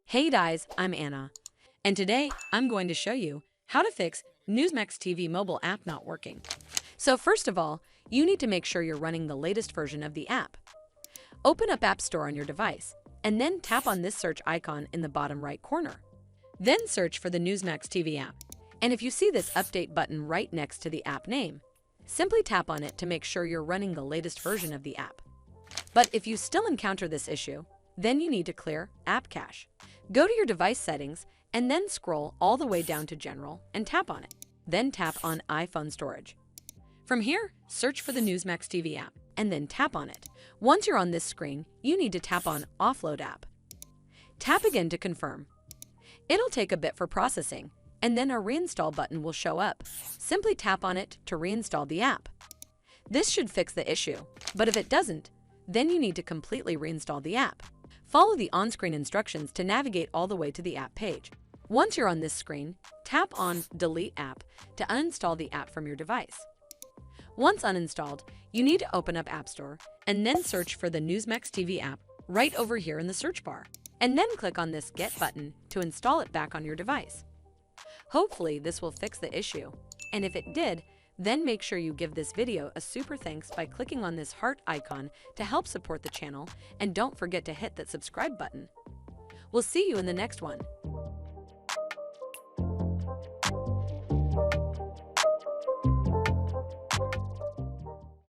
Hey guys, I'm Anna, and today I'm going to show you how to fix Newsmax TV mobile app not working. So first of all, you need to make sure you're running the latest version of the app. Open up App Store on your device, and then tap on this search icon in the bottom right corner. Then search for the Newsmax TV app, and if you see this update button right next to the app name, simply tap on it to make sure you're running the latest version of the app. But if you still encounter this issue, then you need to clear App Cache. Go to your device settings and then scroll all the way down to General and tap on it. Then tap on iPhone Storage. From here, search for the Newsmax TV app and then tap on it. Once you're on this screen, you need to tap on Offload App. Tap again to confirm. It'll take a bit for processing, and then a Reinstall button will show up. Simply tap on it to reinstall the app. This should fix the issue, but if it doesn't, then you need to completely reinstall the app. Follow the on-screen instructions to navigate all the way to the app page. Once you're on this screen, tap on Delete App to uninstall the app from your device. Once uninstalled, you need to open up App Store and then search for the Newsmax TV app right over here in the search bar, and then click on this Get button to install it back on your device. Hopefully this will fix the issue, and if it did, then make sure you give this video a super thanks by clicking on this heart icon to help support the channel, and don't forget to hit that subscribe button. We'll see you in the next one.